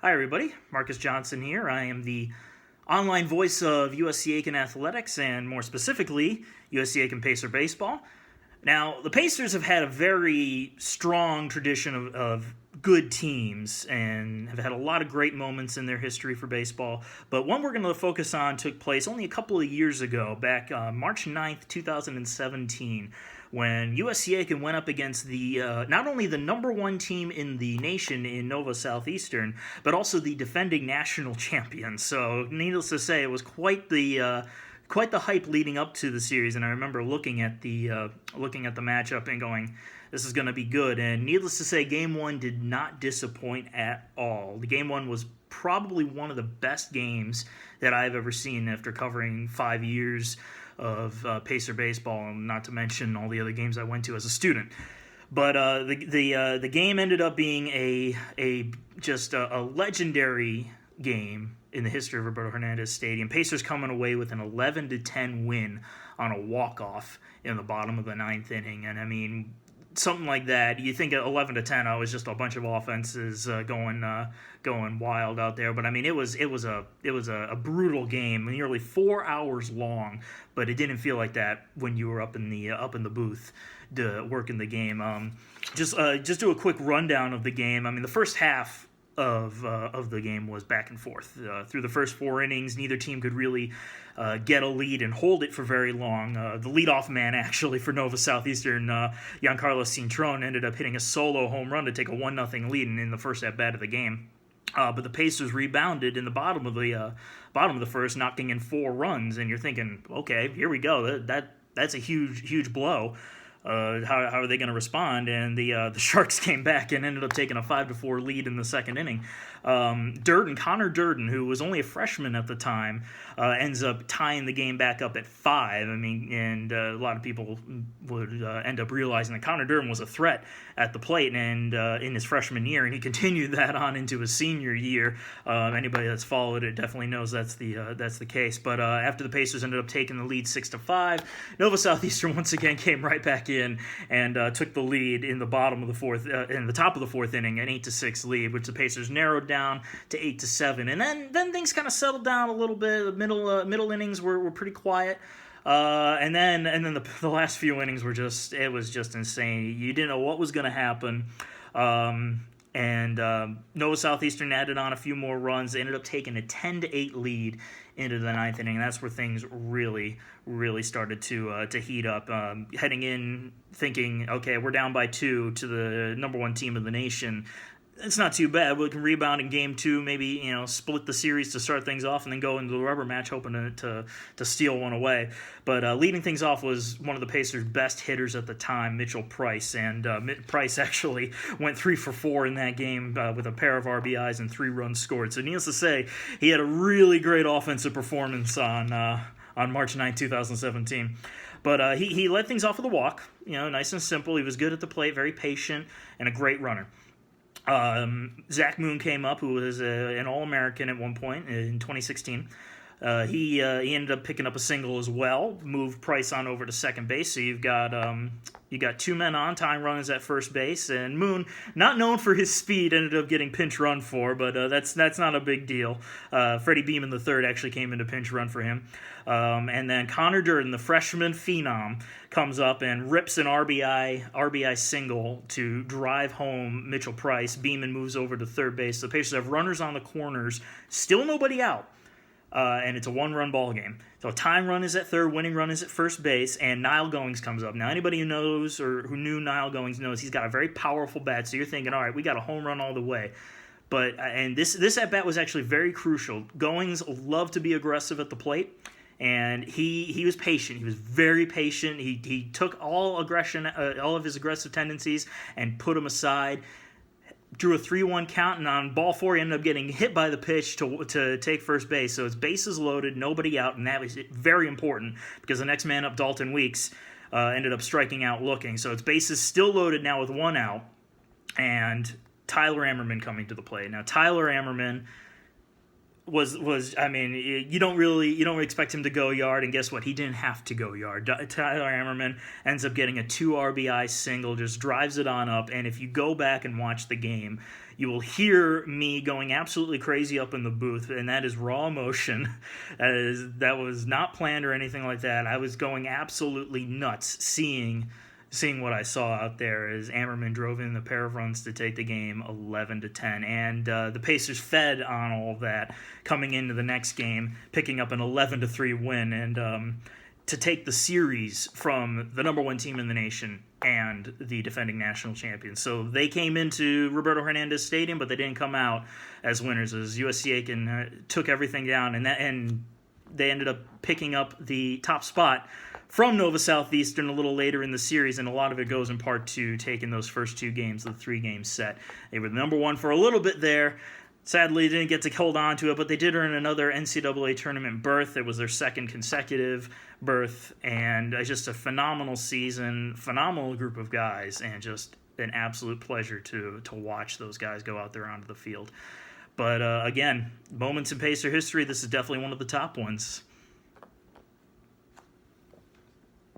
Hi, everybody. Marcus Johnson here. I am the online voice of USC Aiken Athletics and, more specifically, USC Aiken Pacer Baseball. Now, the Pacers have had a very strong tradition of good teams and have had a lot of great moments in their history for baseball. But one we're going to focus on took place only a couple of years ago, back March 9th, 2017, when USC Aiken went up against the not only the number one team in the nation in Nova Southeastern, but also the defending national champions. So, needless to say, it was quite the hype leading up to the series, and I remember looking at the matchup and going, "This is going to be good." And needless to say, Game 1 did not disappoint at all. The Game 1 was probably one of the best games that I've ever seen after covering 5 years of Pacer baseball, and not to mention all the other games I went to as a student. But the game ended up being a legendary game in the history of Roberto Hernandez Stadium. Pacers coming away with an 11-10 win on a walk-off in the bottom of the ninth inning. And I mean, something like that, you think at 11-10, it was just a bunch of offenses going wild out there. But I mean, it was a brutal game, nearly 4 hours long. But it didn't feel like that when you were up in the booth working the game. Just do a quick rundown of the game. I mean, the first half of the game was back and forth. Through the first 4 innings, neither team could really get a lead and hold it for very long. The leadoff man, actually, for Nova Southeastern, Giancarlo Cintron, ended up hitting a solo home run to take a 1-0 lead in the first at-bat of the game. But the Pacers rebounded in the bottom of the first, knocking in 4 runs, and you're thinking, okay, here we go. That's a huge blow. How are they going to respond? And the Sharks came back and ended up taking a 5-4 lead in the second inning. Connor Durden, who was only a freshman at the time, ends up tying the game back up at 5. I mean, and a lot of people would end up realizing that Connor Durden was a threat at the plate, and in his freshman year, and he continued that on into his senior year. Anybody that's followed it definitely knows that's the case. But after the Pacers ended up taking the lead 6-5, Nova Southeastern once again came right back in and took the lead in the top of the fourth inning, an 8-6 lead, which the Pacers narrowed down to 8-7, and then things kind of settled down a little bit. The middle innings were pretty quiet, and then the last few innings were just insane. You didn't know what was going to happen. And Nova Southeastern added on a few more runs. They ended up taking a 10-8 lead into the ninth inning. And that's where things really started to heat up. Heading in, thinking, okay, we're down by 2 to the number one team of the nation. It's not too bad. We can rebound in Game 2, maybe split the series to start things off, and then go into the rubber match, hoping to steal one away. But leading things off was one of the Pacers' best hitters at the time, Mitchell Price, and Price actually went 3 for 4 in that game with a pair of RBIs and 3 runs scored. So needless to say, he had a really great offensive performance on March 9, 2017. But he led things off with a walk, nice and simple. He was good at the plate, very patient, and a great runner. Zach Moon came up, who was an All-American at one point in 2016. He ended up picking up a single as well, moved Price on over to second base. So you got 2 men on, tying runners at first base, and Moon, not known for his speed, ended up getting pinch run for, but that's not a big deal. Freddie Beeman III actually came into pinch run for him. And then Connor Durden, the freshman phenom, comes up and rips an RBI single to drive home Mitchell Price. Beeman moves over to third base. The Pacers have runners on the corners, still nobody out. And it's a 1-run ball game. So tying run is at third, winning run is at first base, and Niall Goings comes up. Now, anybody who knows or who knew Niall Goings knows he's got a very powerful bat, so you're thinking, all right, we got a home run all the way. But and this at-bat was actually very crucial. Goings loved to be aggressive at the plate, and he was patient. He was very patient. He took all of his aggressive tendencies and put them aside. Drew a 3-1 count, and on ball 4, he ended up getting hit by the pitch to take first base. So it's bases loaded, nobody out, and that was very important because the next man up, Dalton Weeks, ended up striking out looking. So it's bases still loaded now with 1 out, and Tyler Ammerman coming to the plate. Now, Tyler Ammerman, was I mean, you don't expect him to go yard, and guess what? He didn't have to go yard. Tyler Ammerman ends up getting a 2 RBI single, just drives it on up, and if you go back and watch the game, you will hear me going absolutely crazy up in the booth, and that is raw emotion. That was not planned or anything like that. I was going absolutely nuts seeing what I saw out there as Ammerman drove in the pair of runs to take the game 11-10, and the Pacers fed on all of that coming into the next game, picking up an 11-3 win, and to take the series from the number one team in the nation and the defending national champions. So they came into Roberto Hernandez Stadium, but they didn't come out as winners, as USC Aiken took everything down, and they ended up picking up the top spot from Nova Southeastern a little later in the series, and a lot of it goes in part to taking those first 2 games, the 3-game set. They were the number one for a little bit there. Sadly, didn't get to hold on to it, but they did earn another NCAA tournament berth. It was their second consecutive berth, and just a phenomenal season, phenomenal group of guys, and just an absolute pleasure to watch those guys go out there onto the field. But again, moments in Pacer history, this is definitely one of the top ones.